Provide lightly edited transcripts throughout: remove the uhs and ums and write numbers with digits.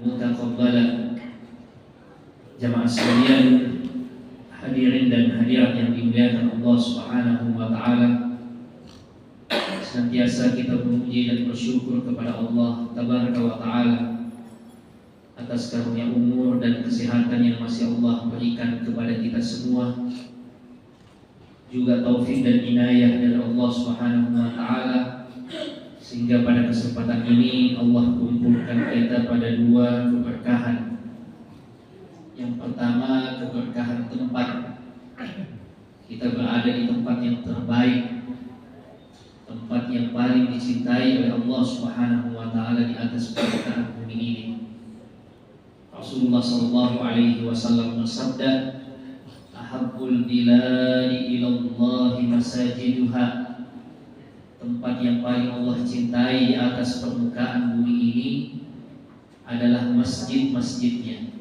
mutaqabbalan. Jamaah sekalian, hadirin dan hadirat yang dimuliakan Allah Subhanahu wa taala, senantiasa kita memuji dan bersyukur kepada Allah Tabaraka wa taala atas karunia umur dan kesehatan yang masih Allah berikan kepada kita semua, juga taufik dan inayah dari Allah Subhanahu wa taala, sehingga pada kesempatan ini Allah kumpulkan kita pada dua keberkahan. Yang pertama, keberkahan tempat. Kita berada di tempat yang terbaik, tempat yang paling dicintai oleh Allah Subhanahu wa taala di atas permukaan bumi ini. Rasulullah sallallahu alaihi wasallam bersabda, "Ahabbul biladi ila Allah masajiduha." Tempat yang paling Allah cintai di atas permukaan bumi ini adalah masjid-masjidnya.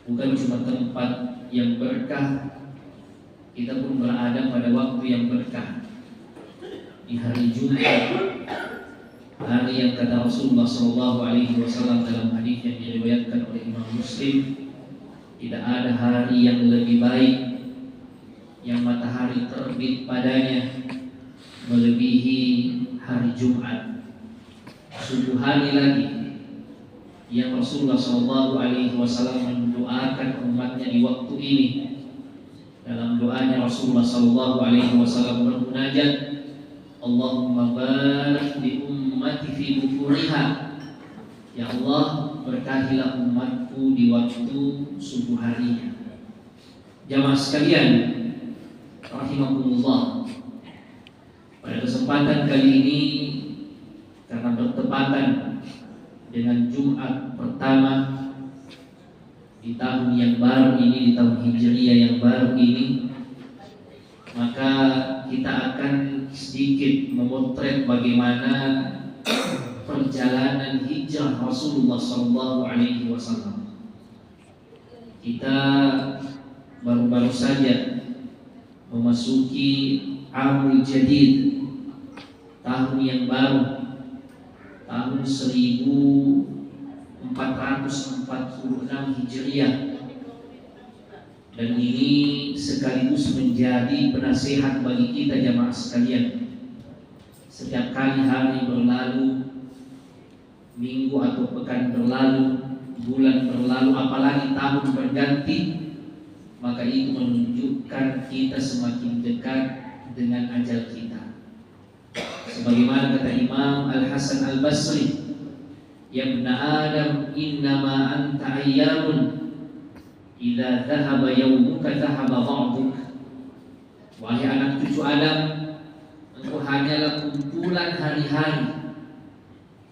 Bukan cuma tempat yang berkah, kita pun berada pada waktu yang berkah. Di hari Jumat, hari yang kata Rasulullah SAW dalam hadis yang diriwayatkan oleh Imam Muslim, tidak ada hari yang lebih baik yang matahari terbit padanya melebihi hari Jumat. Suatu hari lagi yang Rasulullah SAW mendoakan umatnya di waktu ini. Dalam doanya Rasulullah SAW bermunajat, Allahumma barik li ummati fi bukuriha. Ya Allah, berkahilah umatku di waktu subuh harinya. Jamaah sekalian rahimakumullah, pada kesempatan kali ini, karena bertepatan dengan Jumat pertama di tahun yang baru ini, di tahun Hijriah yang baru ini, maka kita akan sedikit memotret bagaimana perjalanan hijrah Rasulullah SAW. Kita baru-baru saja memasuki Amul Jadid, tahun yang baru, tahun 1446 Hijriah. Dan ini sekaligus menjadi penasihat bagi kita jamaah sekalian. Setiap kali hari berlalu, minggu atau pekan berlalu, bulan berlalu, apalagi tahun berganti, maka itu menunjukkan kita semakin dekat dengan ajal kita. Sebagaimana kata Imam Al-Hasan Al-Basri, "Ya ibna Adam, innama anta ayyamun, idza dhahaba yawmuka dhahaba ba'duk." Wahai anak cucu Adam, engkau hanyalah kumpulan hari-hari.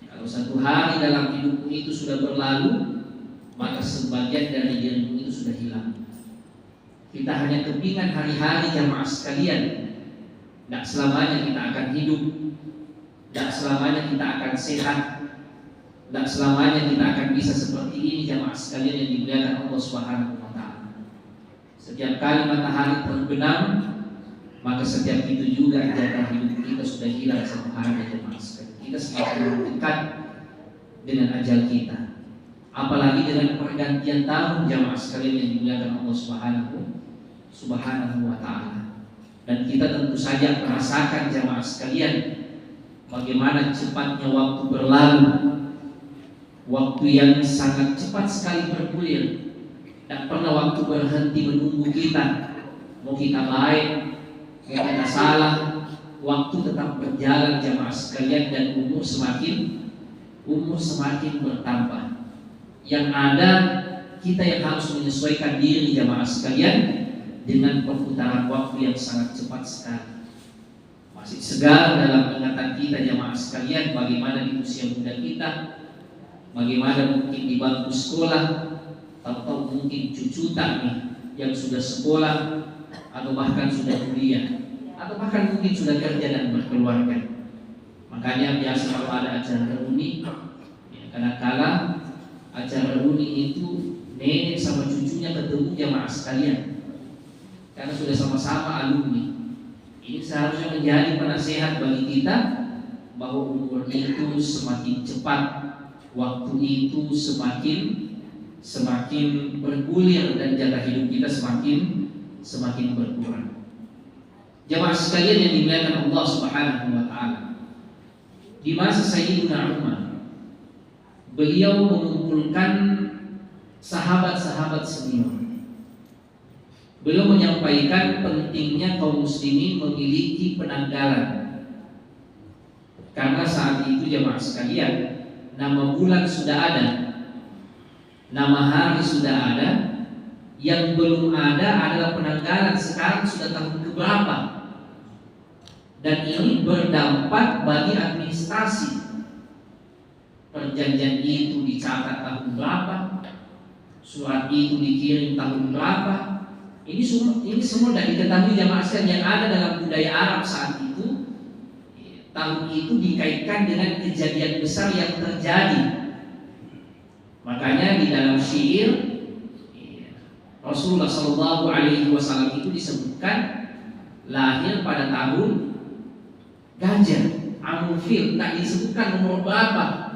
Kalau satu hari dalam hidupmu itu sudah berlalu, maka sebagian dari dirimu itu sudah hilang. Kita hanya kepingan hari-hari jamaah sekalian. Tidak selamanya kita akan hidup, tidak selamanya kita akan sehat, tidak selamanya kita akan bisa seperti ini jamaah sekalian yang dimuliakan Allah Subhanahu wa taala. Setiap kali matahari terbenam, maka setiap itu juga jatah hidup kita sudah hilang satu hari jamaah sekalian. Kita semakin dekat dengan ajal kita. Apalagi dengan pergantian tahun jamaah sekalian yang dimuliakan Allah Subhanahu wa taala. Dan kita tentu saja merasakan jamaah sekalian bagaimana cepatnya waktu berlalu. Waktu yang sangat cepat sekali bergulir. Tak pernah waktu berhenti menunggu kita. Mau kita baik, mau kita salah, waktu tetap berjalan jamaah sekalian, dan umur semakin bertambah. Yang ada, kita yang harus menyesuaikan diri jamaah sekalian dengan perputaran waktu yang sangat cepat sekali. Masih segar dalam ingatan kita jamaah sekalian bagaimana di usia muda kita, bagaimana mungkin di bangku sekolah, atau mungkin cucutan nih yang sudah sekolah, atau bahkan sudah kuliah, atau bahkan mungkin sudah kerja dan berkeluarga. Makanya biasa kalau ada acara reuni, ya, kadang-kala acara reuni itu nenek sama cucunya ketemu jamaah sekalian, karena sudah sama-sama alumni. Ini seharusnya menjadi penasehat bagi kita bahwa umur itu semakin cepat waktu itu semakin bergulir dan jatah hidup kita semakin berkurang. Jamaah sekalian yang dimuliakan Allah Subhanahu wa taala. Di masa Sayyidina Umar, beliau mengumpulkan sahabat-sahabat senior. Beliau menyampaikan pentingnya kaum muslimin memiliki penanggalan. Karena saat itu jamaah sekalian, nama bulan sudah ada, nama hari sudah ada, yang belum ada adalah penanggalan. Sekarang sudah tahun keberapa? Dan ini berdampak bagi administrasi. Perjanjian itu dicatat tahun berapa, surat itu dikirim tahun berapa. Ini semua tidak diketahui jamaah sekalian. Yang ada dalam budaya Arab saat itu, tahun itu dikaitkan dengan kejadian besar yang terjadi. Makanya di dalam syair Rasulullah SAW itu disebutkan lahir pada tahun gajah, amul fil, tak disebutkan nomor berapa.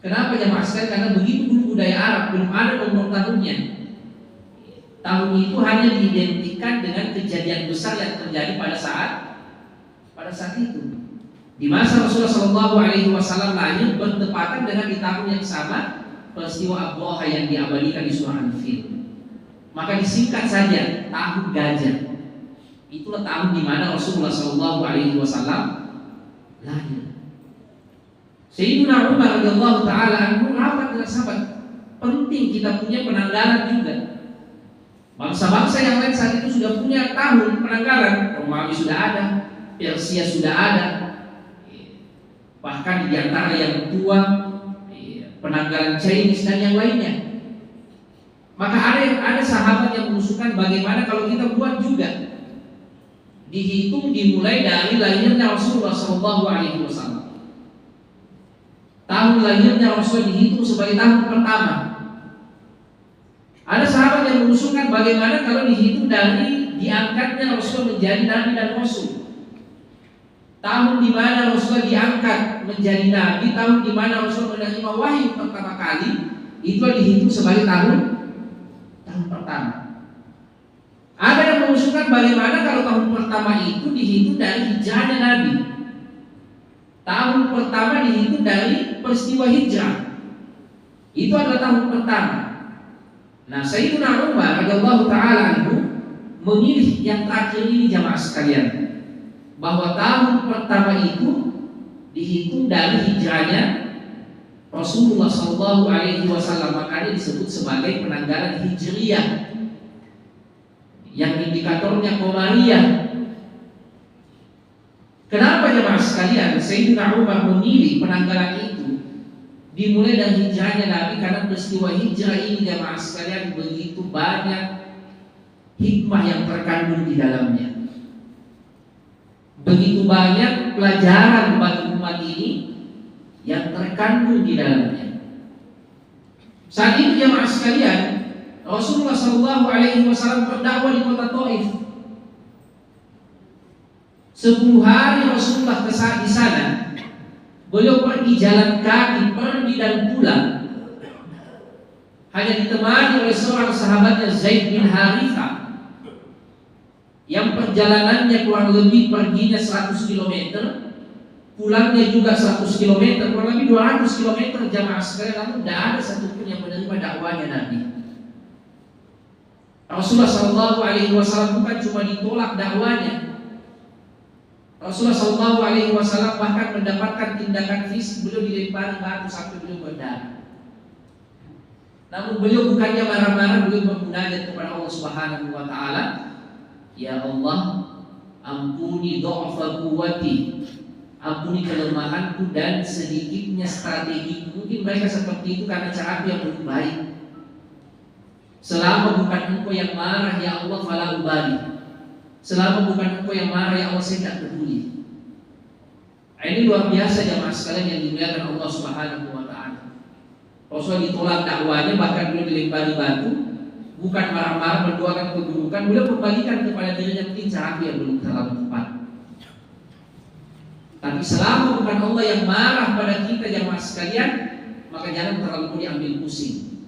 Kenapa jamaah sekalian? Karena begitu dulu budaya Arab, belum ada nomor tahunnya. Tahun itu hanya diidentikan dengan kejadian besar yang terjadi pada saat itu. Di masa Rasulullah SAW lahir bertepatan dengan di tahun yang sama peristiwa Abraha yang diabadikan di surah Al-Fil. Maka disingkat saja tahun gajah. Itulah tahun di mana Rasulullah SAW lahir. Sayyidina Umar radhiyallahu taala anhu rapat dengan sahabat. Penting kita punya penanggalan juga. Bangsa-bangsa yang lain saat itu sudah punya tahun penanggalan. Romawi sudah ada, Persia sudah ada. Bahkan di antara yang tua penanggalan Chinese dan yang lainnya. Maka ada sahabat yang mengusulkan bagaimana kalau kita buat juga. Dihitung dimulai dari lahirnya Rasulullah SAW. Tahun lahirnya Rasul dihitung sebagai tahun pertama. Ada sahabat yang mengusulkan bagaimana kalau dihitung dari diangkatnya Rasul menjadi Nabi dan Rasul. Tahun di mana Rasul diangkat menjadi Nabi, tahun di mana Rasul menerima wahyu pertama kali, itu dihitung sebagai tahun pertama. Ada yang mengusulkan bagaimana kalau tahun pertama itu dihitung dari hijrahnya Nabi. Tahun pertama dihitung dari peristiwa hijrah. Itu adalah tahun pertama. Nah, Sayyidina Umar radhiyallahu taala anhu memilih yang terakhir ini jamaah sekalian, bahwa tahun pertama itu dihitung dari hijrahnya Rasulullah SAW. Makanya disebut sebagai penanggalan hijriyah, yang indikatornya Qamariyah. Kenapa jemaah sekalian Sayyidina Umar memilih penanggalan itu dimulai dari hijrahnya Nabi? Karena peristiwa hijrah ini jemaah sekalian begitu banyak hikmah yang terkandung di dalamnya. Begitu banyak pelajaran bagi umat ini yang terkandung di dalamnya. Saat itu jemaah sekalian, Rasulullah SAW berdakwah di kota Taif. 10 hari Rasulullah di sana. Beliau pergi jalan kaki, pergi dan pulang. Hanya ditemani oleh seorang sahabatnya Zaid bin Harithah, yang perjalanannya kurang lebih perginya 100 km, pulangnya juga 100 km, kurang lebih 200 km jamaah sekalian. Namun tidak ada satupun yang menerima dakwahnya Nabi. Rasulullah SAW bukan cuma ditolak dakwanya, Rasulullah SAW bahkan mendapatkan tindakan fisik. Beliau dilempari batu sampai beliau berdarah. Namun beliau bukannya marah-marah, beliau bermunajat kepada Allah Subhanahu wa taala, ya Allah, ampuni dha'fa quwwati, ampuni kelemahanku dan sedikitnya strategi. Mungkin mereka seperti itu karena cara yang belum baik. Selama bukan engkau yang marah ya Allah, fala ubali. Selama bukan engkau yang marah ya Allah, saya tidak peduli. Ini luar biasa jamaah sekalian yang dimuliakan Allah Subhanahu wa taala. Rasul ditolak dakwanya, bahkan beliau dilempari batu, bukan marah-marah mendoakan keburukan, beliau membagikan kepada dirinya mungkin cara yang belum terlalu tepat. Tapi selama bukan Allah yang marah pada kita jamaah sekalian, maka jangan terlalu diambil pusing.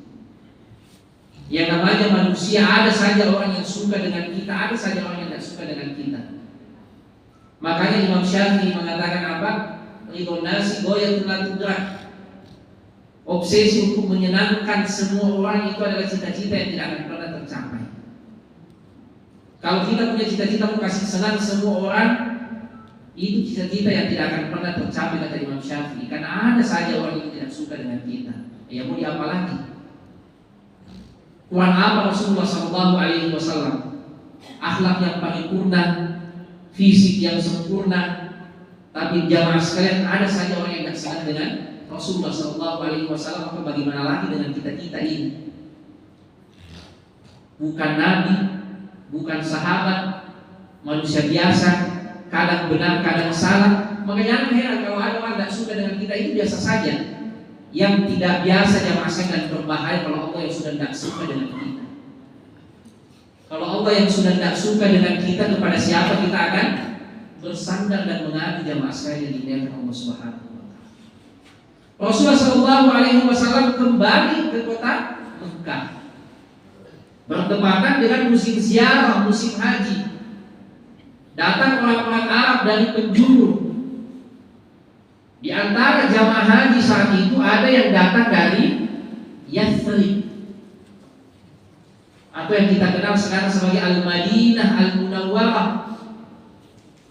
Yang namanya manusia, ada saja orang yang suka dengan kita, ada saja orang yang tidak suka dengan kita. Makanya Imam Syafi'i mengatakan apa? Ridho nasi goyatul la tudrak. Obsesi untuk menyenangkan semua orang itu adalah cita-cita yang tidak akan pernah tercapai. Kalau kita punya cita-cita mau kasih senang semua orang, itu cita-cita yang tidak akan pernah tercapai, kata Imam Syafi'i. Karena ada saja orang yang tidak suka dengan kita. Ya mau diapa lagi? Kurang apa Rasulullah SAW? Akhlak yang paripurna, fisik yang sempurna. Tapi jamaah sekalian, ada saja orang yang tidak senang dengan Rasulullah SAW. Maka bagaimana lagi dengan kita ini? Bukan nabi, bukan sahabat, manusia biasa, kadang benar, kadang salah. Maka jangan heran kalau ada orang tidak suka dengan kita, itu biasa saja. Yang tidak biasa jamaah sekalian dan berbahaya kalau Allah yang sudah tidak suka dengan kita. Kalau Allah yang sudah tidak suka dengan kita, kepada siapa kita akan bersandar dan mengadu jamaah sekalian yang dimuliakan Allah Subhanahu wa taala. Rasulullah SAW kembali ke kota Mekah, bertepatan dengan musim ziarah, musim haji. Datang orang-orang Arab dari penjuru. Di antara jamaah haji saat itu ada yang datang dari Yathrib, atau yang kita kenal sekarang sebagai Al-Madinah Al-Munawwarah.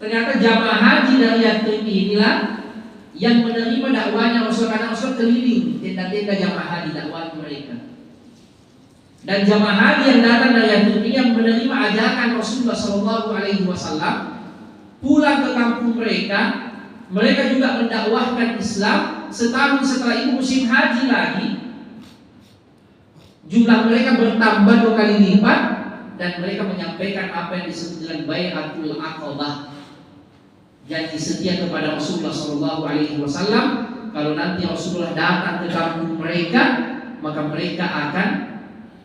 Ternyata jamaah haji dari Yathrib inilah yang menerima dakwanya Rasul, karena Rasul keliling tenda-tenda jamaah haji dakwah mereka. Dan jamaah haji yang datang dari Yathrib ini yang menerima ajakan Rasulullah SAW pulang ke kampung mereka. Mereka juga mendakwahkan Islam. Setahun setelah itu musim haji lagi, jumlah mereka bertambah 2 kali lipat, dan mereka menyampaikan apa yang disebut dengan Bai'atul Aqabah, janji setia kepada Rasulullah SAW. Kalau nanti Rasulullah datang ke kampung mereka, maka mereka akan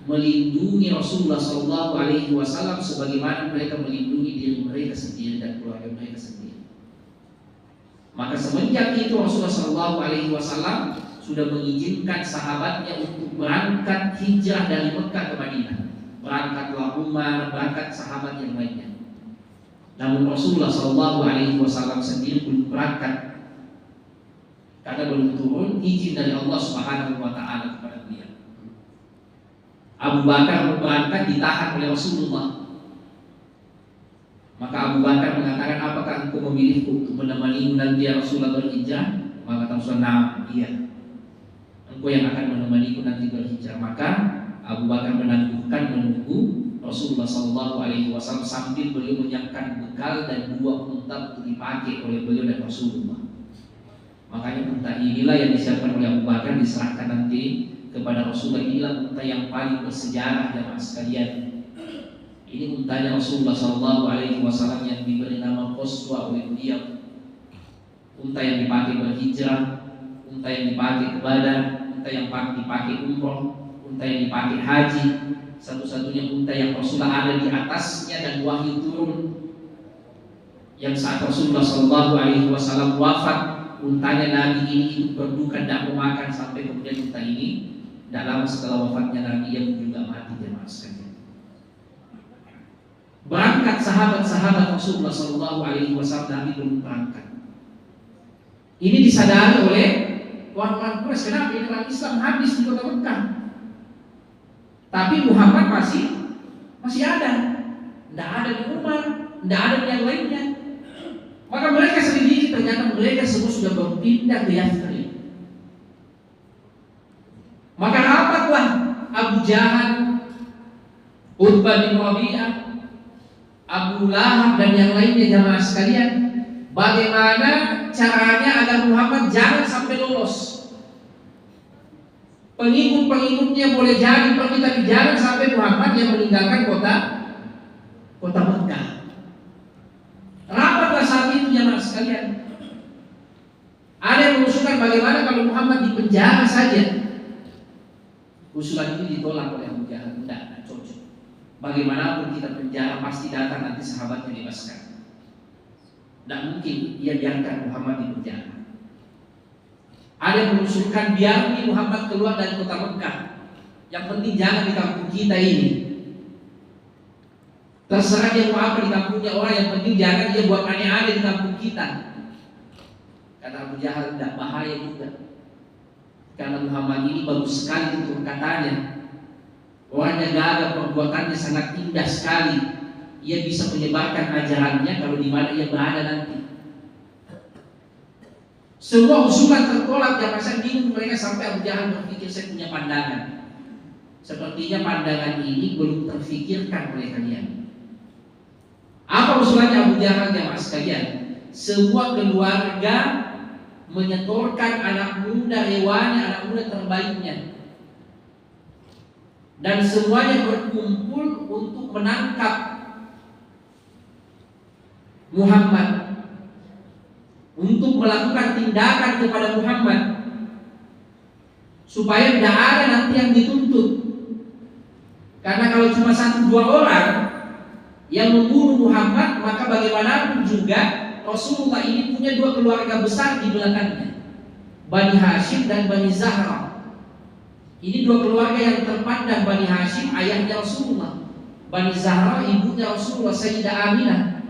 melindungi Rasulullah SAW sebagaimana mereka melindungi diri mereka sendiri dan keluarga mereka sendiri. Maka semenjak itu Rasulullah SAW sudah mengizinkan sahabatnya untuk berangkat hijrah dari Mekah ke Madinah. Berangkatlah Umar, berangkat sahabat yang lainnya. Namun Rasulullah SAW sendiri belum berangkat, karena belum turun izin dari Allah Subhanahu wa taala kepada beliau. Abu Bakar berangkat ditahan oleh Rasulullah. Maka Abu Bakar mengatakan, apakah engkau memilihku untuk menemani nanti ya Rasulullah berhijrah? Maka kata Rasulullah, iya, engkau yang akan menemaniku nanti berhijrah. Maka Abu Bakar menangguhkan menunggu Rasulullah SAW sambil beliau menyiapkan bekal dan 2 unta untuk dipakai oleh beliau dan Rasulullah. Makanya unta inilah yang disiapkan oleh Abu Bakar diserahkan nanti kepada Rasulullah. Inilah unta yang paling bersejarah jamaah sekalian. Ini untanya Rasulullah SAW yang diberi nama Qaswa oleh beliau. Unta yang dipakai berhijrah, unta yang dipakai ke Badar, unta yang dipakai umroh, unta yang dipakai haji. Satu-satunya unta yang Rasulullah ada di atasnya dan wahyu turun. Yang saat Rasulullah SAW wafat, untanya Nabi ini berduka, tidak mau makan sampai kemudian unta ini tidak lama setelah wafatnya Nabi yang juga mati jemaah sekalian. Berangkat sahabat-sahabat Rasulullah SAW, Nabi belum berangkat. Ini disadari oleh orang-orang Quraisy. Kenapa? Ini orang Islam habis di kota Mekah, tapi Muhammad masih ada. Tidak ada di Umar, tidak ada di yang lainnya. Maka mereka sendiri ternyata mereka semua sudah berpindah ke Yathrib. Maka rapatlah Abu Jahal, Utbah bin Rabi'ah, Abu Lahab dan yang lainnya jamaah sekalian. Bagaimana caranya agar Muhammad jangan sampai lolos? Pengikut-pengikutnya boleh jadi pergi, tapi jangan sampai Muhammad yang meninggalkan kota Mekah. Rapatlah saat itu jamaah sekalian. Ada yang mengusulkan bagaimana kalau Muhammad dipenjara saja. Usulan itu ditolak oleh Abu Jahal. Tidak cocok. Bagaimanapun kita penjara, pasti datang nanti sahabatnya dibebaskan. Tidak mungkin ia biarkan Muhammad di penjara. Ada yang mengusulkan biar Muhammad keluar dari kota Mekah. Yang penting jangan di kampung kita ini. Terserah dia mau apa di kampungnya orang, yang penting jangan dia buat aneh-aneh di kampung kita. Kata Abu Jahal, tidak, bahaya juga. Karena Muhammad ini bagus sekali tutur katanya. Orangnya gagah, perbuatannya sangat indah sekali. Ia bisa menyebarkan ajarannya kalau di mana ia berada nanti. Semua usulan tertolak, yang masa bingung mereka sampai Abu Jahal berpikir saya punya pandangan. Sepertinya pandangan ini belum terfikirkan oleh kalian. Apa usulannya Abu Jahal jamaah sekalian? Sebuah keluarga menyetorkan anak muda hewannya, anak muda terbaiknya, dan semuanya berkumpul untuk menangkap Muhammad, untuk melakukan tindakan kepada Muhammad, supaya tidak ada nanti yang dituntut. Karena kalau cuma 1-2 orang yang membunuh Muhammad, maka bagaimanapun juga Rasulullah ini punya 2 keluarga besar di belakangnya, Bani Hashim dan Bani Zahra. Ini 2 keluarga yang terpandang. Bani Hashim ayahnya Rasulullah, Bani Zahra ibunya Rasulullah, Sayyidah Aminah.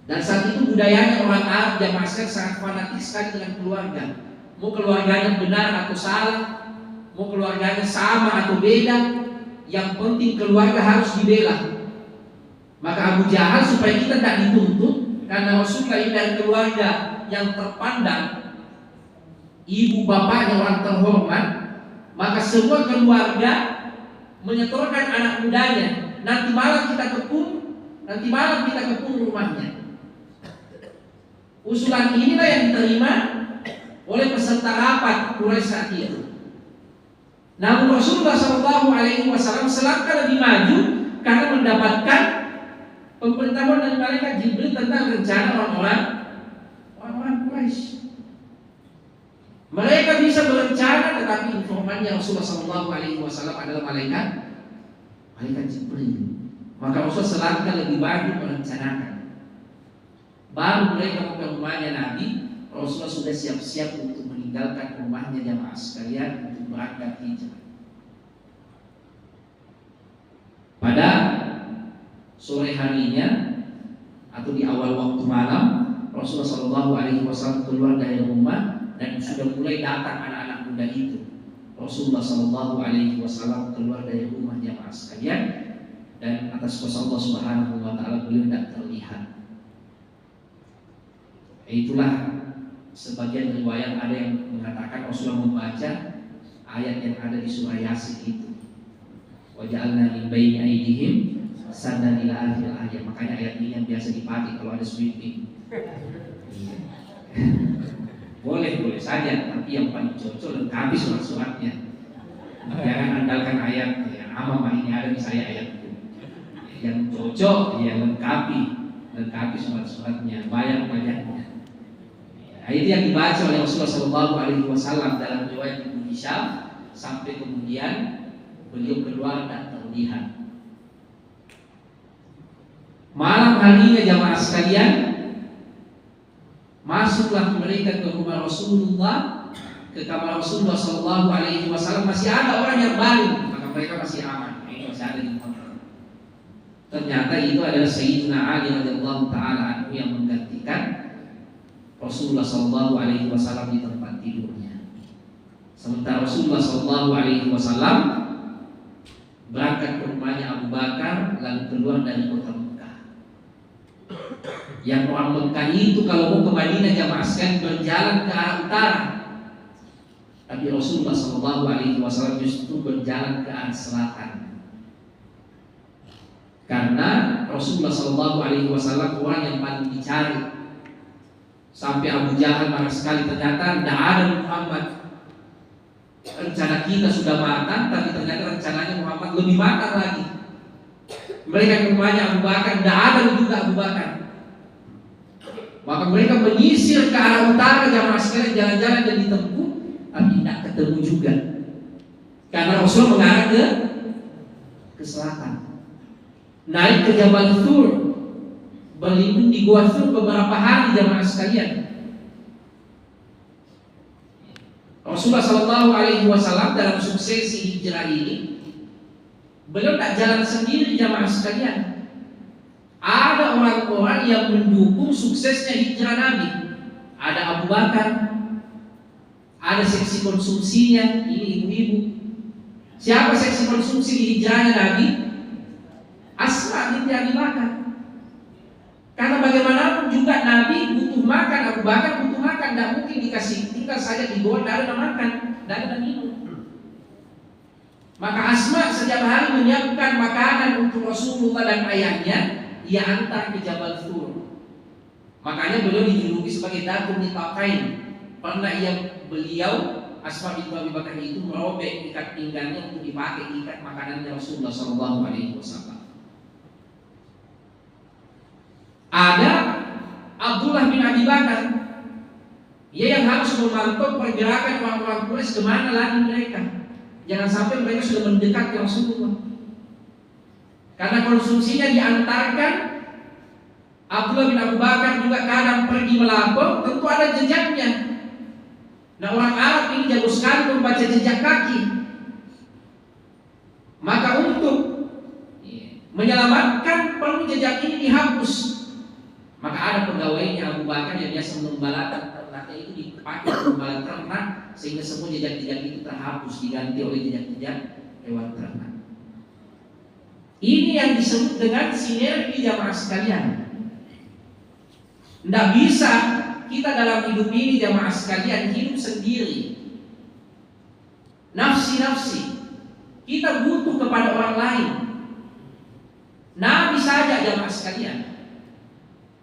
Dan saat itu budayanya orang Arab jamaah sangat fanatik sekali dengan keluarga. Mau keluarganya benar atau salah, mau keluarganya sama atau beda, yang penting keluarga harus dibela. Maka Abu Jahal supaya kita tidak dituntut, karena Rasulullah ini dari keluarga yang terpandang, ibu bapaknya orang terhormat, maka semua keluarga menyetorkan anak mudanya. Nanti malam kita kepung rumahnya. Usulan inilah yang diterima oleh peserta rapat Quraisy saat itu. Namun Rasulullah SAW selangkah lebih maju karena mendapatkan pemberitahuan dari malaikat Jibril tentang rencana orang-orang Quraisy. Mereka bisa berencana, tetapi informannya Rasulullah SAW adalah malaikat Jibril. Maka Rasulullah selangkah lebih maju merencanakan. Baru mereka mau ke rumahnya Nabi, Rasulullah sudah siap-siap untuk meninggalkan rumahnya jamaah sekalian untuk berangkat hijrah. Pada sore harinya atau di awal waktu malam, Rasulullah SAW keluar dari rumah dan sudah mulai datang anak-anak muda itu. Rasulullah SAW keluar dari rumah jamaah sekalian, dan atas kuasa Allah Subhanahu wa taala beliau tidak terlihat. Itulah sebagian riwayat ada yang mengatakan Rasulullah membaca ayat yang ada di surah Yasin itu. Wa ja'alna min baini aydihim saddan ila akhir ayat. Makanya ayat ini yang biasa dipakai kalau ada sweeping. Boleh saja, tapi yang paling cocok lengkapi surat-suratnya. Jangan andalkan ayat yang ini ada di saya ayat itu. Yang cocok yang lengkapi surat-suratnya, bayar pajaknya. Nah, itu yang dibaca oleh Rasulullah SAW dalam riwayat Ibnu Hisham, sampai kemudian beliau keluar dan terlihat. Malam harinya jamaah sekalian, masuklah mereka ke rumah Rasulullah, ke kamar Rasulullah SAW. Masih ada orang yang baru, maka mereka masih aman. Ini masih ada di kamar. Ternyata itu adalah Sayyidina Ali radhiyallahu taala anhu yang menggantikan Rasulullah SAW di tempat tidurnya. Sementara Rasulullah SAW berangkat ke rumahnya Abu Bakar, lalu keluar dari kota Mekah. Yang orang Mekah itu kalau mau ke Madinah jamaah sekalian berjalan ke arah utara, tapi Rasulullah SAW justru berjalan ke arah selatan. Karena Rasulullah SAW orang yang paling dicari. Sampai Abu Jahal marah sekali, ternyata tidak ada Muhammad. Rencana kita sudah matang, tapi ternyata rencananya Muhammad lebih matang lagi. Mereka ke rumahnya Abu Bakar, tidak ada juga Abu Bakar. Maka mereka menyisir ke arah utara jamaah sekalian, jalan-jalan dan ditempuh, tapi tidak ketemu juga. Karena Rasul mengarah ke selatan. Naik ke Jabal Thur, berlindung di Gua Thur beberapa hari jamaah sekalian. Rasulullah Shallallahu Alaihi Wasallam dalam suksesi hijrah ini, beliau tak jalan sendiri jamaah sekalian. Ada orang-orang yang mendukung suksesnya hijrah Nabi. Ada Abu Bakar, ada seksi konsumsinya, ini ibu-ibu. Siapa seksi konsumsi di hijrahnya Nabi? Asma binti Abi Bakar. Karena bagaimanapun juga Nabi butuh makan, Abu Bakar butuh makan, tidak mungkin dikasih tinggal saja di bawah, tidak ada makan, tidak ada minum. Maka Asma setiap hari menyiapkan makanan untuk Rasulullah dan ayahnya, ia antar ke Jabal Thur. Makanya beliau dijuluki sebagai Datuk Nitaqain. Pernah beliau Asma binti Abi Bakar itu merobek ikat pinggangnya untuk dipakai ikat makanannya Rasulullah SAW. Ada Abdullah bin Abi Bakar, ia yang harus memantau pergerakan orang-orang Quraisy kemana lagi mereka. Jangan sampai mereka sudah mendekat ke Rasulullah. Karena konsumsinya diantarkan, Abdullah bin Abu Bakar juga kadang pergi melapor, tentu ada jejaknya. Nah, orang Arab ini jago sekali membaca jejak kaki. Maka untuk menyelamatkan perlu jejak ini dihapus. Maka ada pegawainya Abu Bakar yang biasa mengembalakan ternaknya itu dipakai mengembalakan ternak, sehingga semua jejak-jejak itu terhapus, diganti oleh jejak-jejak hewan ternak. Ini yang disebut dengan sinergi jamaah sekalian. Tidak bisa kita dalam hidup ini jamaah sekalian hidup sendiri, nafsi-nafsi. Kita butuh kepada orang lain. Nabi saja jamaah sekalian,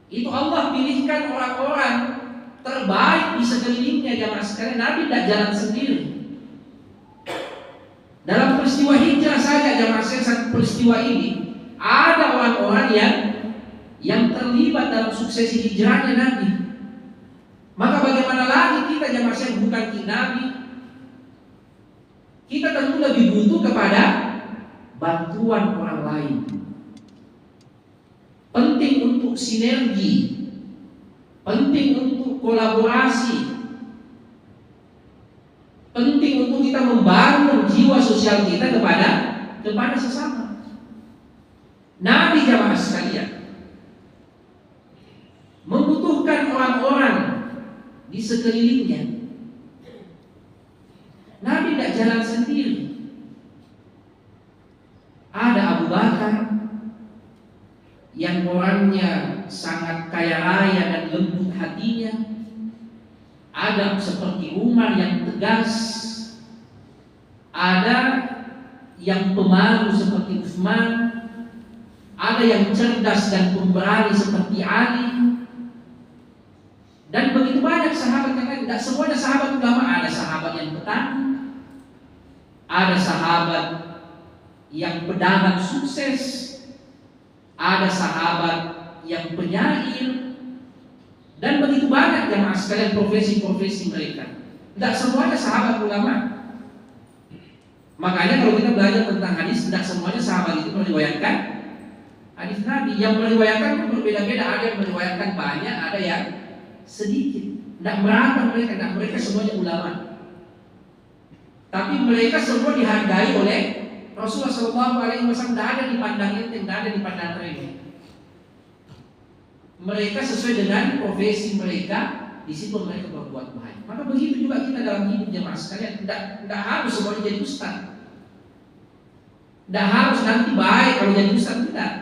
itu Allah pilihkan orang-orang terbaik di sekelilingnya jamaah sekalian. Nabi tidak jalan sendiri. Dalam peristiwa hijrah saja jamaah sekalian, peristiwa ini ada orang-orang yang terlibat dalam suksesi hijrahnya Nabi. Maka bagaimana lagi kita jamaah sekalian bukan Nabi? Kita tentu lebih butuh kepada bantuan orang lain. Penting untuk sinergi, penting untuk kolaborasi, penting untuk kita membangun jiwa sosial kita kepada sesama. Nabi jamaah sekalian membutuhkan orang-orang di sekelilingnya. Nabi tidak jalan sendiri. Ada Abu Bakar yang orangnya sangat kaya raya dan lembut hatinya. Ada seperti Umar yang tegas. Ada yang pemalu seperti Utsman. Ada yang cerdas dan pemberani seperti Ali. Dan begitu banyak sahabat yang lain. Tidak semuanya sahabat ulama. Ada sahabat yang petani, ada sahabat yang pedagang sukses, ada sahabat yang penyair, dan begitu banyak jamaah sekalian profesi-profesi mereka. Tidak semuanya sahabat ulama. Makanya kalau kita belajar tentang hadis, tidak semuanya sahabat itu meriwayatkan hadis Nabi. Yang meriwayatkan berbeda-beda. Ada yang meriwayatkan banyak, ada yang sedikit. Tidak merata mereka semuanya ulama. Tapi mereka semua dihargai oleh Rasulullah SAW. Tidak ada dipandang enteng, tidak ada dipandang remeh. Mereka sesuai dengan profesi mereka, di situ mereka berbuat baik. Maka begitu juga kita dalam hidup jemaah sekalian. Tidak harus semuanya jadi ustaz. Tidak harus nanti baik kalau jadi ustaz, tidak.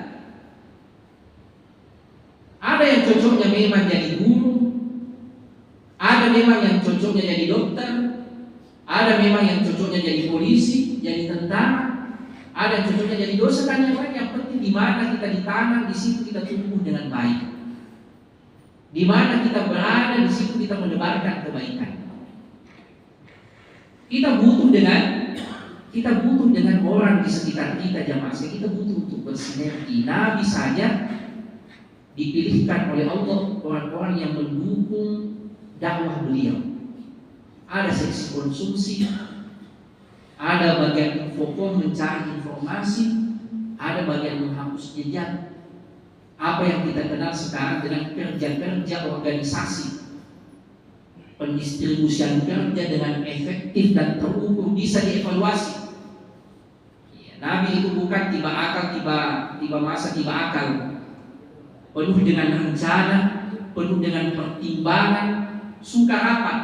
Ada yang cocoknya memang jadi guru, ada memang yang cocoknya jadi dokter, ada memang yang cocoknya jadi polisi, jadi tentara, ada yang cocoknya jadi dosen dan yang lain. Yang penting di mana kita ditanam, di situ kita tumbuh dengan baik. Di mana kita berada, di situ kita menebarkan kebaikan. Kita butuh dengan orang di sekitar kita jamaah. Kita butuh untuk bersinergi. Nabi saja dipilihkan oleh Allah orang-orang yang mendukung dakwah beliau. Ada seksi konsumsi, ada bagian infocom mencari informasi, ada bagian menghapus jejak. Apa yang kita kenal sekarang dengan kerja-kerja organisasi. pendistribusian kerja dengan efektif dan terukur bisa dievaluasi. Ya, Nabi itu bukan tiba akal, tiba masa, tiba akal. Penuh dengan rencana, penuh dengan pertimbangan, suka rapat.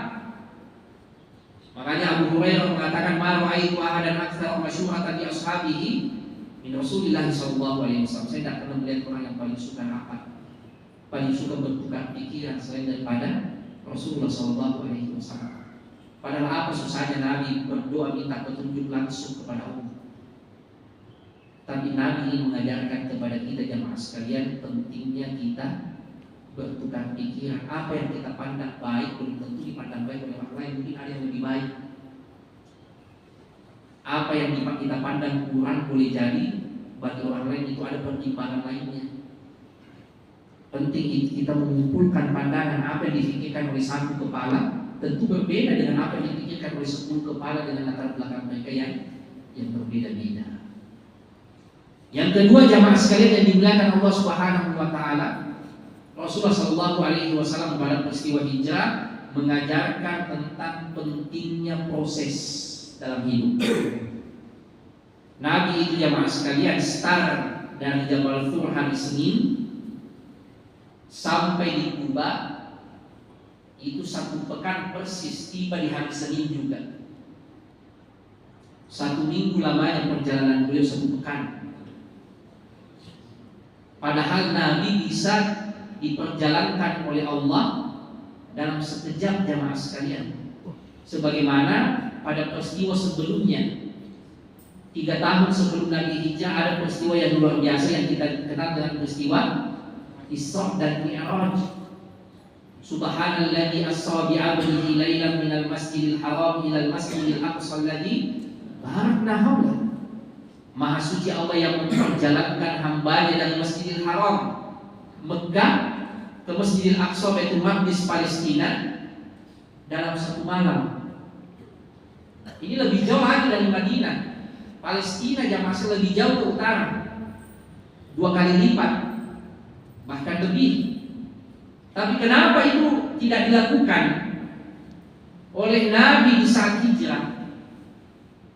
Makanya Abu Hurairah mengatakan, "Ma ra'aitu ahadan aktsara masyuratan li ashabihi min Rasulillah sallallahu alaihi wasallam." Saya tidak pernah melihat orang yang paling suka rapat, paling suka bertukar pikiran selain daripada Rasulullah sallallahu alaihi wasallam. Padahal apa susahnya Nabi berdoa minta petunjuk langsung kepada Allah. Tapi Nabi ingin mengajarkan kepada kita jamaah sekalian pentingnya kita bertukar pikiran. Apa yang kita pandang baik belum tentu dipandang baik oleh orang lain, mungkin ada yang lebih baik. Apa yang kita pandang kurang boleh jadi bagi orang lain itu ada pertimbangan lainnya. Penting kita mengumpulkan pandangan. Apa yang difikirkan oleh satu kepala tentu berbeda dengan apa yang dipikirkan oleh 10 kepala dengan latar belakang mereka yang berbeda-beda. Yang kedua jamaah sekalian yang dimuliakan Allah Subhanahu wa taala, Rasulullah sallallahu alaihi wasallam pada peristiwa hijrah mengajarkan tentang pentingnya proses dalam hidup. Nabi itu jamaah sekalian start dari Jabal Thur hari Senin sampai di Kuba itu 1 pekan persis, tiba di hari Senin juga. 1 minggu lamanya perjalanan beliau 1 pekan. Padahal Nabi bisa diperjalankan oleh Allah dalam sekejap jamaah sekalian. Sebagaimana pada peristiwa sebelumnya, 3 tahun sebelum Nabi hijrah ada peristiwa yang luar biasa yang kita kenal dengan peristiwa Isra dan Mi'raj. Subhanalladzi asra bi 'abdihi lailan minal masjidil haram ilal masjidil aqsa alladzi barakna hawlahu. Maha suci Allah yang memperjalankan hambanya dari Masjidil Haram Mekah ke Masjidil Aqsa Baitul Maqdis Palestina dalam 1 malam. Ini lebih jauh lagi dari Madinah. Palestina jamaah lebih jauh ke utara, 2 kali lipat, bahkan lebih. Tapi kenapa itu tidak dilakukan oleh Nabi di saat hijrah?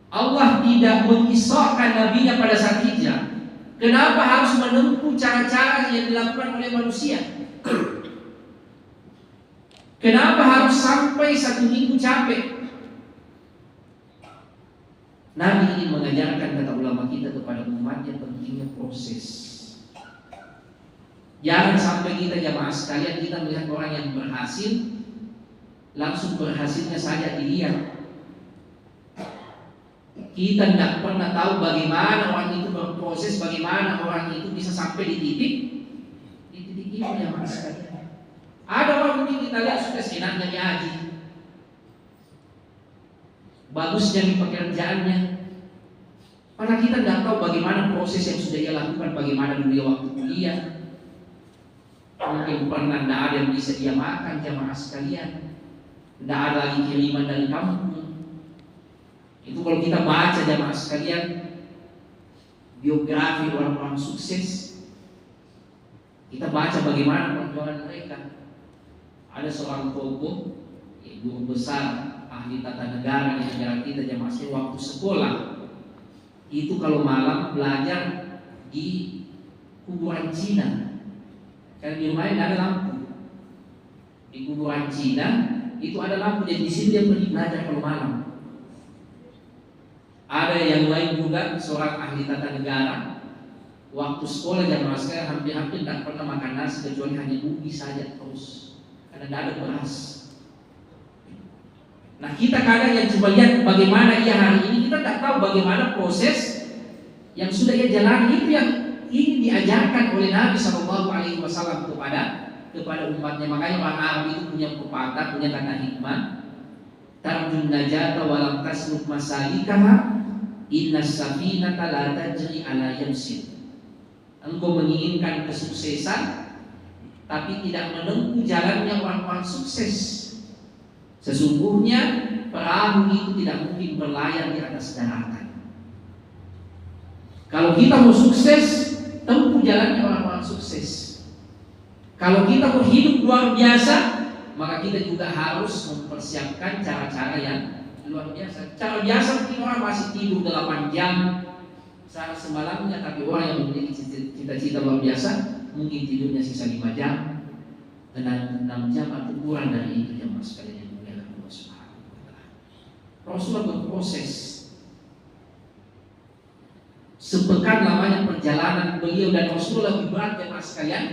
Allah tidak mengisahkan nabinya pada saat hijrah. Kenapa harus menempuh cara-cara yang dilakukan oleh manusia? Kenapa harus sampai 1 minggu capek? Nabi ingin mengajarkan, kata ulama kita, kepada umatnya pentingnya proses. Jangan sampai kita jamaah sekalian kita melihat orang yang berhasil langsung berhasilnya saja dilihat. Kita tidak pernah tahu bagaimana orang itu berproses, bagaimana orang itu bisa sampai di titik itu yang mas sekalian. Ada orang mungkin kita lihat sudah senangnya ngaji, bagusnya di pekerjaannya, padahal kita tidak tahu bagaimana proses yang sudah ia lakukan, bagaimana dulu dia waktu kuliah. Mungkin pernah tidak ada yang bisa dia makan jamaah sekalian, tidak ada lagi kiriman dari kampung. Itu kalau kita baca jamaah sekalian biografi orang-orang sukses, kita baca bagaimana perjuangan mereka. Ada seorang tokoh, guru besar ahli tata negara di negara kita jamaah sekalian, waktu sekolah itu kalau malam belajar di kuburan Cina, karena di rumahnya tidak ada lampu. Di kuburan Cina itu ada lampu, jadi di sini dia pergi belajar kalau malam. Ada yang lain juga seorang ahli tata negara, waktu sekolah jamaah sekalian hampir-hampir tidak pernah makan nasi kecuali hanya ubi saja terus, karena tidak ada beras. Nah kita kadang yang cuma lihat bagaimana ia hari ini, kita tidak tahu bagaimana proses yang sudah ia jalani. Itu yang ini diajarkan oleh Nabi SAW kepada umatnya. Makanya orang Arab itu punya pepatah, punya kata hikmah, tarjun najata walam tasluk masalikaha innas safinata la tajri ala yamsin. Engkau menginginkan kesuksesan tapi tidak menempuh jalannya orang-orang sukses. Sesungguhnya perahu itu tidak mungkin berlayar di atas daratan. Kalau kita mau sukses, tempuh jalannya orang-orang sukses. Kalau kita mau hidup luar biasa, maka kita juga harus mempersiapkan cara-cara yang luar biasa. Cara biasa mungkin orang masih tidur 8 jam semalamnya, tapi orang yang memiliki cita-cita luar biasa mungkin tidurnya sisa 5 jam, 6 jam atau kurang dari itu jamaah sekalian yang mulia Allah Subhanahu wa taala. Rasulullah berproses sepekan lamanya perjalanan beliau, dan Rasulullah lebih berat jamaah sekalian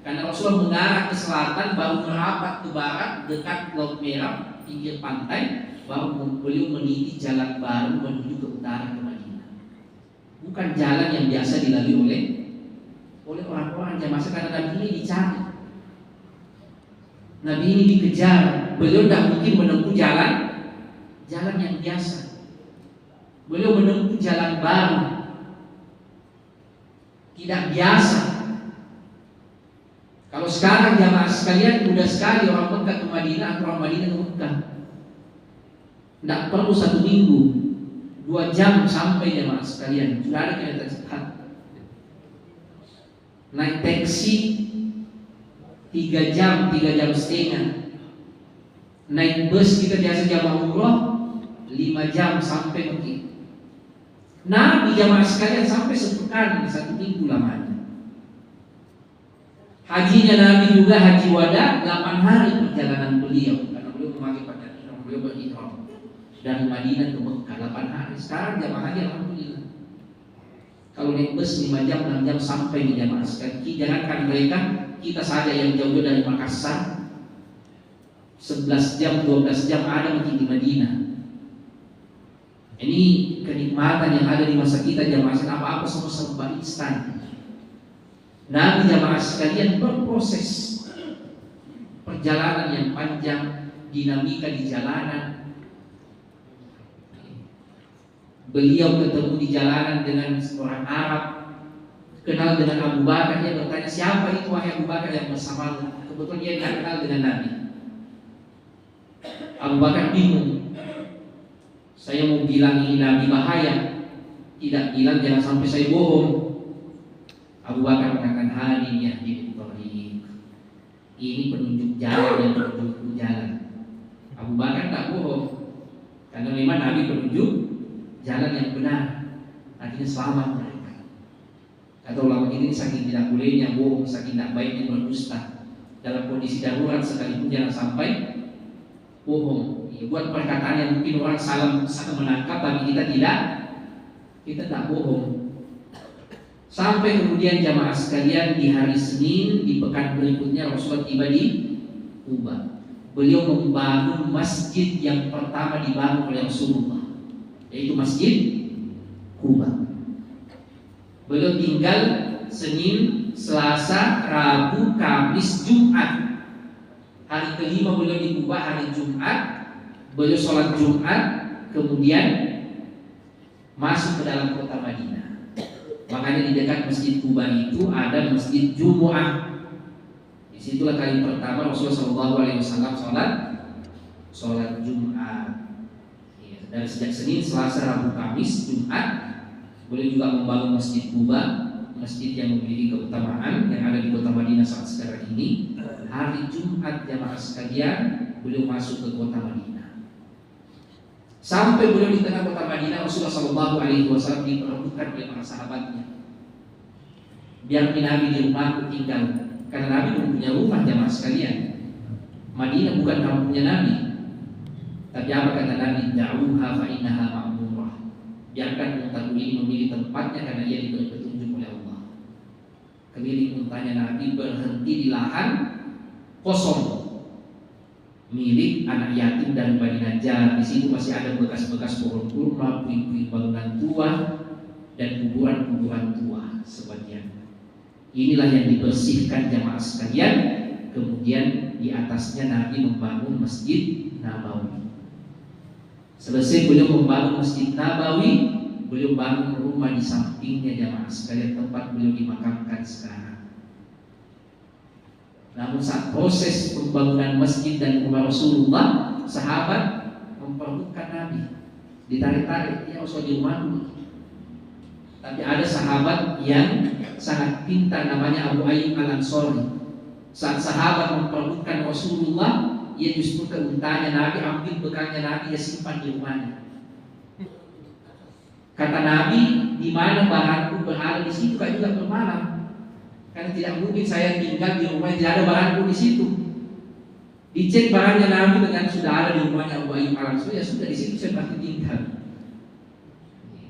karena Rasulullah mengarah ke selatan baru merapat ke barat dekat Laut Merah pinggir pantai, baru beliau meniti jalan baru menuju ke utara ke Madinah. Bukan jalan yang biasa dilalui oleh orang-orang jamaah sekalian. Nabi ini dicari, Nabi ini dikejar. Beliau tidak mungkin menempuh jalan yang biasa. Beliau menempuh jalan baru, tidak biasa. Kalau sekarang jamaah sekalian mudah sekali orang Mekah ke Madinah atau orang Madinah ke Mekah, tidak perlu 1 minggu, 2 jam sampai jamaah sekalian. Sudah ada kereta cepat. Naik taksi 3 jam, 3 jam setengah. Naik bus kita biasa jamaah umroh 5 jam sampai Mekah. Nabi jamaah sekalian sampai sepekan, 1 minggu lamanya. Hajinya Nabi juga haji wada 8 hari perjalanan beliau, karena beliau memakai pakaian ihram, beliau berihram dari Madinah ke Mekah 8 hari. Sekarang jamaah haji alhamdulillah kalau naik bus 5 jam 6 jam sampai di jamaah sekalian. Jangankan mereka, kita saja yang jauh dari Makassar 11 jam 12 jam ada mungkin di Madinah. Ini kenikmatan yang ada di masa kita jamaah sekalian, apa-apa semua serba instan. Nabi jamaah sekalian berproses perjalanan yang panjang, dinamika di jalanan. Beliau ketemu di jalanan dengan seorang Arab, kenal dengan Abu Bakar. Dia bertanya, siapa itu wahai Abu Bakar yang bersamamu? Kebetulan dia tidak kenal dengan Nabi. Abu Bakar bingung. Saya mau bilang ini Nabi bahaya, tidak bilang jangan sampai saya bohong. Abu Bakar mengatakan hadin yahdin thariq. Ini penunjuk jalan yang menunjuk jalan. Abu Bakar tak bohong, karena memang Nabi penunjuk jalan yang benar, artinya selamat mereka. Kata ulama ini saking tidak bolehnya bohong, saking tidak baiknya berdusta. Dalam kondisi darurat sekalipun jangan sampai bohong. Ya, buat perkataan yang mungkin orang salah menangkap, tapi kita tidak bohong. Sampai kemudian jamaah sekalian di hari Senin di pekan berikutnya Rasulullah tiba di Kuba. Beliau membangun masjid yang pertama dibangun oleh Rasulullah, yaitu Masjid Kuba. Beliau tinggal Senin, Selasa, Rabu, Kamis, Jumat. Hari kelima beliau di Kuba, hari Jumat. Beliau sholat Jumat, kemudian masuk ke dalam kota Madinah. Makanya di dekat Masjid Kuba itu ada Masjid Jumu'ah. Disitulah kali pertama Rasulullah SAW sholat Jumat. Ya, dari sejak Senin, Selasa, Rabu, Kamis, Jumat, beliau juga membangun Masjid Kuba, masjid yang memiliki keutamaan yang ada di kota Madinah saat sekarang ini. Hari Jumat jamaah sekalian beliau masuk ke kota Madinah. Sampai beliau di tengah kota Madinah, Rasulullah SAW diperlukan oleh para sahabatnya. Biar Nabi di rumahku tinggal, karena Nabi belum punya rumah jamaah sekalian. Madinah bukan kampungnya Nabi. Tapi apa kata Nabi? Da'uha fa innaha ma'murah. Biarkan unta ini memilih tempatnya karena ia diberi petunjuk oleh Allah. Keliling untanya Nabi berhenti di lahan kosong milik anak yatim dan Bani Najjar. Di situ masih ada bekas-bekas pohon kurma, puing-puing bangunan tua, dan kuburan-kuburan tua sebagian. Inilah yang dibersihkan jamaah sekalian. Kemudian di atasnya Nabi membangun Masjid Nabawi. Selesai beliau membangun Masjid Nabawi, beliau bangun rumah di sampingnya jamaah sekalian, tempat beliau dimakamkan sekarang. Namun saat proses pembangunan masjid dan rumah Rasulullah, sahabat memperlukan Nabi, ditarik-tarik, ya Rasul di rumah dulu. Tapi ada sahabat yang sangat pintar, namanya Abu Ayyub Al-Ansari. Saat sahabat memperlukan Rasulullah, ia justru keuntanya Nabi, ambil bekalnya Nabi, ia simpan di rumahnya. Kata Nabi, di mana bahanku berada di situ kan juga bermalam. Karena tidak mungkin saya tinggal di rumah yang tidak ada bahanku di situ. Dicek barangnya Nabi dengan sudah ada di rumahnya Abu Ayyub Al-Ansari, ya sudah di situ saya pasti tinggal.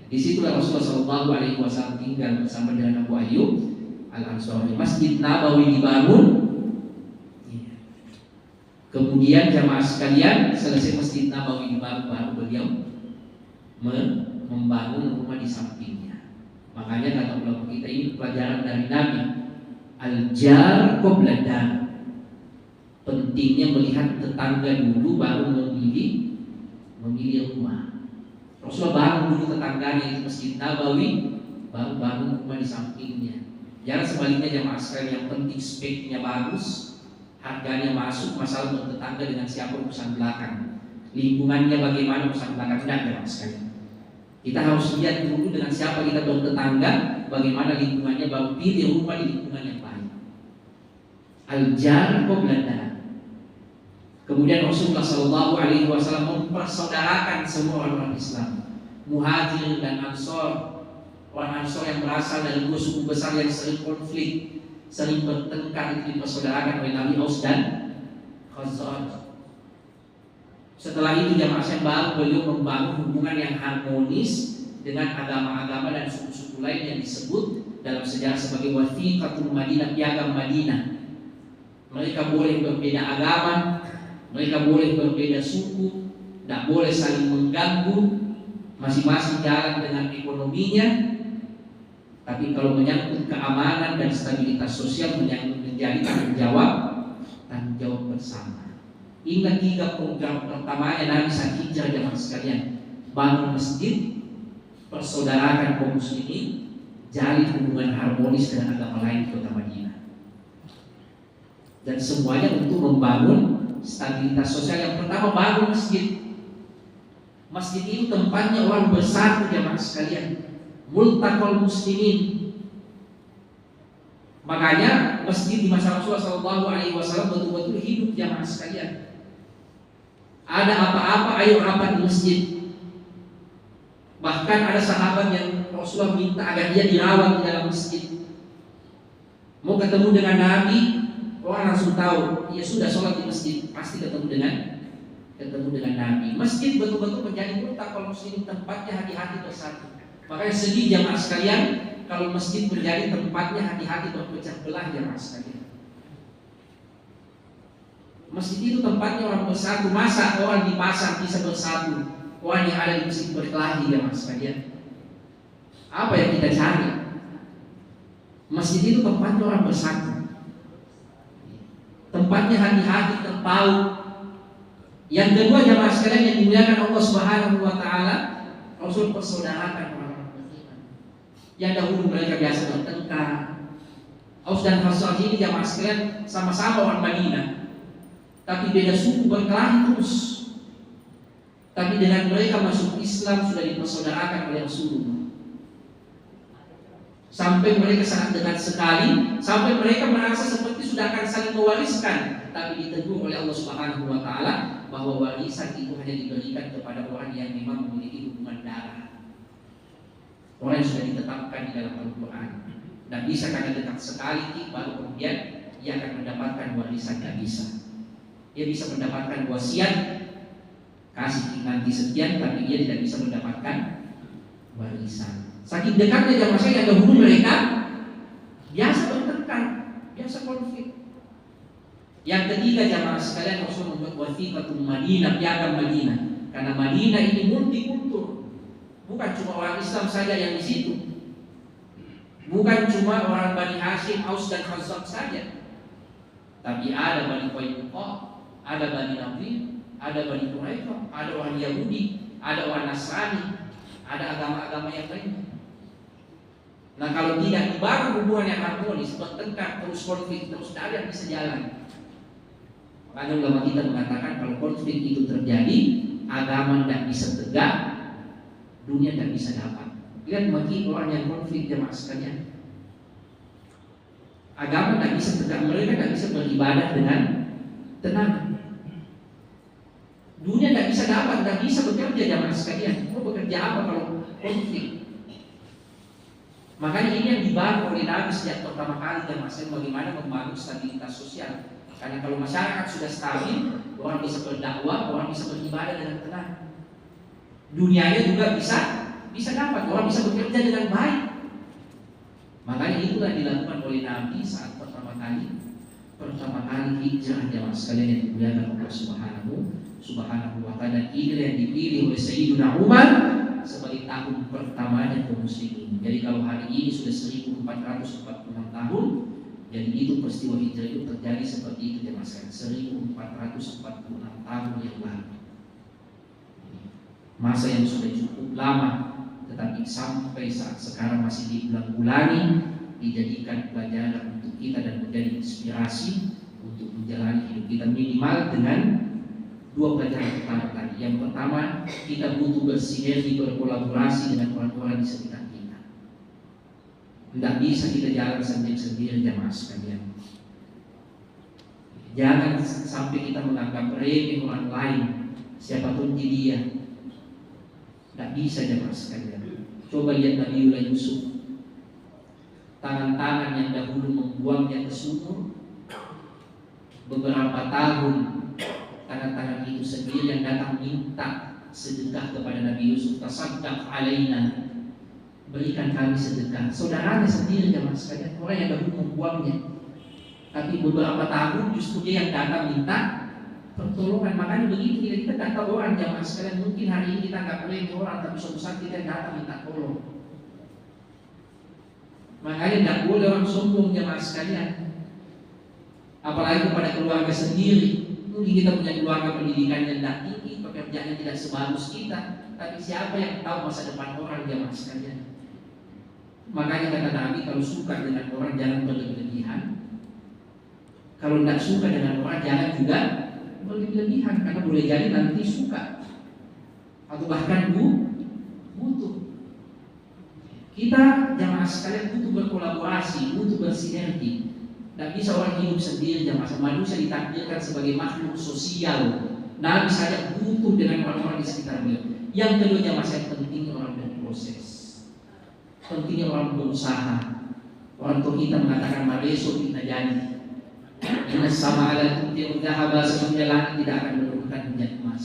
Di situlah Rasulullah SAW tinggal bersama dengan Abu Ayyub Al-Ansari. Masjid Nabawi dibangun. Kemudian jamaah sekalian, selesai Masjid Nabawi dibangun, baru beliau membangun rumah di sampingnya. Makanya kata ulama kita, ini pelajaran dari Nabi, al-jar qabla dar. Pentingnya melihat tetangga dulu baru memilih rumah. Rasulullah bangun dulu tetangganya itu Masjid Nabawi, baru bangun rumah di sampingnya. Jangan sebaliknya jamaah sekalian, yang penting speknya bagus, harganya masuk, masalah bertetangga dengan siapa urusan belakang. Lingkungannya bagaimana urusan belakang, tidak jamaah sekalian. Kita harus lihat dulu dengan siapa kita bertetangga, bagaimana lingkungannya, baru pilih rumah di lingkungan yang baik. Al-jar qabla dar. Kemudian Rasulullah SAW mempersaudarakan semua orang Islam, Muhajir dan Ansor. Orang Ansor yang berasal dari dua suku besar yang sering konflik, sering bertengkar, itu dipersaudarakan oleh Nabi Aus dan Khazraj. Setelah itu jamaah yang baru beliau membangun hubungan yang harmonis dengan agama-agama dan suku-suku lain yang disebut dalam sejarah sebagai Wathiqatul Madinah, piagam Madinah. Mereka boleh berbeda agama, mereka boleh berbeda suku, tidak boleh saling mengganggu, masing-masing jalan dengan ekonominya. Tapi kalau menyangkut keamanan dan stabilitas sosial, menjadi tanggung jawab bersama. Ingat 3 program pertamanya Nabi saat hijrah jamaah sekalian: bangun masjid, persaudarakan kaum muslimin, jalin hubungan harmonis dengan agama lain di kota Madinah. Dan semuanya untuk membangun stabilitas sosial. Yang pertama, bangun masjid. Masjid itu tempatnya orang bersatu jamaah sekalian, multaqal muslimin. Makanya masjid di masa Rasulullah SAW betul-betul hidup jamaah sekalian. Ada apa-apa, ayo rapat di masjid. Bahkan ada sahabat yang Rasulullah minta agar dia dirawat di dalam masjid. Mau ketemu dengan Nabi, orang langsung tahu, ya sudah sholat di masjid, pasti ketemu dengan Nabi. Masjid betul-betul menjadi multaqal muslimin, tempatnya hati-hati bersatu. Makanya sedih jamaah sekalian kalau masjid menjadi tempatnya hati-hati berpecah belah jamaah sekalian. Masjid itu tempatnya orang bersatu. Masa orang di pasar bisa bersatu, orang yang ada di masjid berkelahi jamaah sekalian? Apa yang kita cari? Masjid itu tempatnya orang bersatu, tempatnya hati-hati terpaut. Yang kedua jamaah sekalian yang dimuliakan Allah Subhanahu wa taala, Rasul persaudarakan orang beriman. Yang dahulu mereka biasa bertengkar. Aus dan Khazraj ini jamaah sekalian sama-sama orang Madinah, tapi beda suku, berkelahi terus. Tapi dengan mereka masuk Islam sudah dipersaudarakan oleh Rasulullah. Sampai mereka sangat dekat sekali, sampai mereka merasa seperti sudah akan saling mewariskan. Tapi ditegur oleh Allah Subhanahu wa taala bahwa warisan itu hanya diberikan kepada orang yang memang memiliki hubungan darah, orang yang sudah ditetapkan di dalam Al-Quran. Dan bisa karena dekat sekali, baru kemudian ia akan mendapatkan warisan. Tidak bisa. Dia bisa mendapatkan wasiat, kasih nanti sekian, tapi dia tidak bisa mendapatkan warisan. Saking dekatnya jamaah saya, yang dahulu mereka biasa bertengkar, biasa konflik. Yang ketiga jamaah sekalian, Rasul membuat Wathiqatul Madinah, piagam Madinah. Karena Madinah ini multikultur, bukan cuma orang Islam saja yang di situ, bukan cuma orang Bani Hashim, Aus dan Khazraj saja, tapi ada Bani Qainuqa, ada Bani Nadir, ada Bani Quraidah, ada orang Yahudi, ada orang Nasrani, ada agama-agama yang lain. Nah, kalau tidak dibangun hubungan yang harmonis, bertengkar terus, konflik terus, tidak ada yang bisa jalan. Makanya ulama kita mengatakan kalau konflik itu terjadi, agama tidak bisa tegak, dunia tidak bisa dapat. Lihat bagi orang yang konflik jamaah sekalian, agama tidak bisa tegak, mereka tidak bisa beribadah dengan tenang. bisa dapat, tidak bisa bekerja jamaah sekalian. Mau bekerja apa kalau konflik? Makanya ini yang dibangun oleh Nabi sejak pertama kali jamaah sekalian, bagaimana membangun stabilitas sosial. Karena kalau masyarakat sudah stabil, orang bisa berdakwah, orang bisa beribadah dengan tenang. Dunianya juga bisa dapat, orang bisa bekerja dengan baik. Makanya itulah dilakukan oleh Nabi saat pertama kali hijrah jamaah sekalian yang dimuliakan Allah Subhanahu wa ta'ala. Inilah yang dipilih oleh Sayyidina Umar sebagai tahun pertamanya kaum muslimin. Jadi kalau hari ini sudah 1446 tahun, jadi itu peristiwa hijrah itu terjadi seperti itu jemaah sekalian, 1446 tahun yang lalu. Masa yang sudah cukup lama, tetapi sampai saat sekarang masih diulang-ulangi, dijadikan pelajaran untuk kita dan menjadi inspirasi untuk menjalani hidup kita minimal dengan dua pelajaran pertama tadi. Yang pertama, kita butuh bersinergi, berkolaborasi dengan orang-orang di sekitar kita. Tidak bisa kita jalan sendiri-sendiri jamaah sekalian. Jangan sampai kita menganggap remeh orang lain, siapapun dia. Tidak bisa jamaah sekalian. Coba lihat Nabiullah Yusuf, tangan-tangan yang dahulu membuangnya ke sumur, beberapa tahun tangan-tangan itu sendiri yang datang minta sedekah kepada Nabi Yusuf. Tasaddaq alaina, berikan kami sedekah. Saudaranya sendiri jamaah sekalian, orang yang dahulu membuangnya, tapi beberapa tahun justru dia yang datang minta pertolongan. Makanya begitu kita kata orang jamaah sekalian, mungkin hari ini kita nggak boleh orang, tapi suatu saat kita datang minta tolong. Makanya tidak boleh orang sombong jamaah sekalian, apalagi kepada keluarga sendiri. Mungkin kita punya keluarga pendidikan yang tidak tinggi, pekerjaannya tidak sebagus kita, tapi siapa yang tahu masa depan orang jamaah sekalian? Makanya kata Nabi, kalau suka dengan orang jangan berlebihan, kalau tidak suka dengan orang jangan juga berlebihan, karena boleh jadi nanti suka atau bahkan butuh. Kita jamaah sekalian butuh berkolaborasi, butuh bersinergi. Tidak bisa orang hidup sendiri jamaah. Manusia ditakdirkan sebagai makhluk sosial. Nabi saja butuh dengan orang-orang di sekitar beliau. Yang kedua jamaah saya, pentingnya orang berproses, pentingnya orang berusaha. Orang tua kita mengatakan besok kita janji, inna sama ala tuti udhahaba, sesungguhnya langit tidak akan menurunkan hujan emas.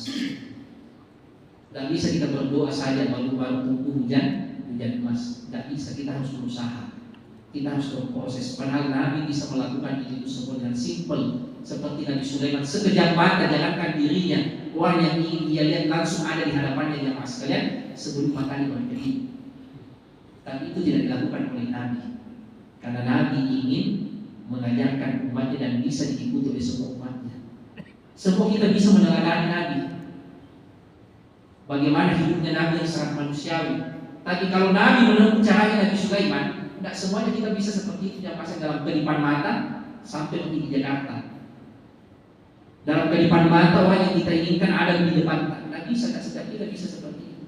Tidak bisa kita berdoa saja baru tunggu hujan emas. Tidak bisa, kita harus berusaha, kita harus berproses. Padahal Nabi bisa melakukan itu semua dengan simple, seperti Nabi Sulaiman. Sekejap mata jalankan dirinya, orang yang ingin dia lihat langsung ada di hadapannya jamaah sekalian sebelum matahari berkedip. Tapi itu tidak dilakukan oleh Nabi, karena Nabi ingin mengajarkan umatnya dan bisa diikuti oleh semua umatnya. Semua kita bisa meneladani Nabi, bagaimana hidupnya Nabi yang sangat manusiawi. Tapi kalau Nabi menempuh caranya Nabi Sulaiman, tidak semuanya kita bisa seperti itu. Yang pasang dalam kedipan mata sampai pergi di Jakarta. Dalam kedipan mata orang yang kita inginkan ada di depan. Tidak bisa, tidak bisa seperti itu.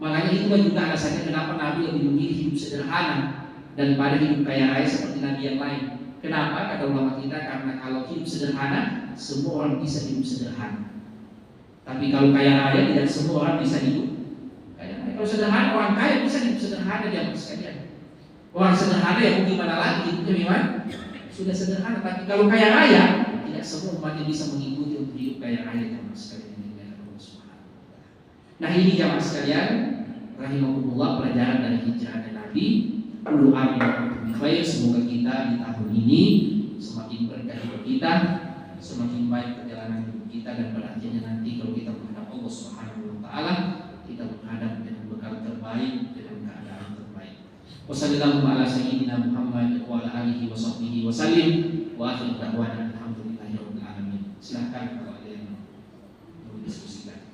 Makanya itu juga alasannya kenapa Nabi lebih memilih hidup sederhana daripada hidup kaya raya seperti Nabi yang lain. Kenapa? Kata ulama kita, karena kalau hidup sederhana semua orang bisa hidup sederhana. Tapi kalau kaya raya tidak semua orang bisa hidup kaya raya. Kalau sederhana, orang kaya bisa hidup sederhana jamaah sekalian. Orang sederhana ya mau gimana lagi hidupnya memang sudah sederhana. Tapi kalau kaya raya, tidak semua umatnya bisa mengikuti untuk hidup kaya raya jamaah sekalian. Nah ini jamaah sekalian, rahimahumullah, pelajaran dari hijrah Nabi. Ulul amin khair. Semoga kita di tahun ini semakin berkah hidup kita, semakin baik perjalanan hidup kita, dan pada akhirnya nanti kalau kita menghadap Allah Subhanahu wa ta'ala, kita menghadap dengan bekal terbaik, dengan keadaan terbaik. Wassalamualaikum ala sayyidina Muhammad wa ala alihi wa sahbihi wa sallim wa akhir da'wana alhamdulillahi rabbil alamin. Silakan kalau ada yang mau diskusikan.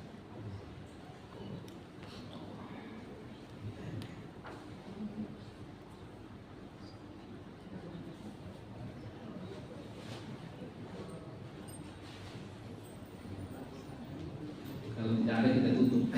Kalau tidak ada kita tutup.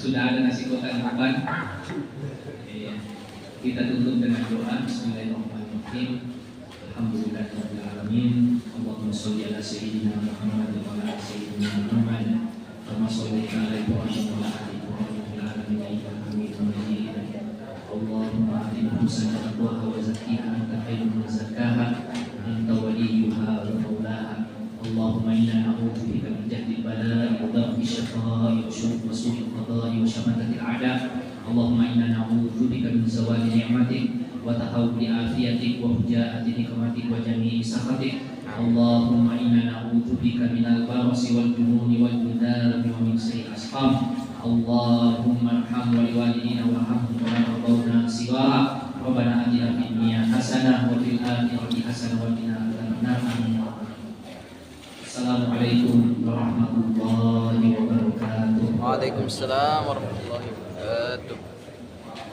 Sudah ada nasi kotak depan. Kita tutup dengan doa. Bismillahirrahmanirrahim. Alhamdulillahirabbil alamin. Allahumma shalli ala sayyidina Muhammad wa ala sayyidina Muhammad. Kama shallaita ala Ibrahim wa ala ali Ibrahim fil alamin innaka Hamidum Majid. Allahumma ati nufusana taqwaha wa zakkiha anta khairun man zakkaha anta waliyuha wa maulaha. Allahumma inna na'udzu bika min jahdil bala'i wa dharki syaqa'i wa su'il qada'i wa syamatatil a'da'. Allahumma inna na'udzu bika min zawali ni'matik wa tahawuli afiyatik wa hujaati nikmatik wa jami'i sakhatik. Allahumma inna na'udzu bika minal barasi wal jununi wal bidari wa min sayyi'il asqam. Allahumma arham walidina warhamhum wa la tadawna siwa. Rabbana atina fid dunya hasanah wa fil akhirati hasanah wa qina adzabannar. Amin. Assalamualaikum warahmatullahi wabarakatuh. Waalaikumsalam warahmatullahi wabarakatuh.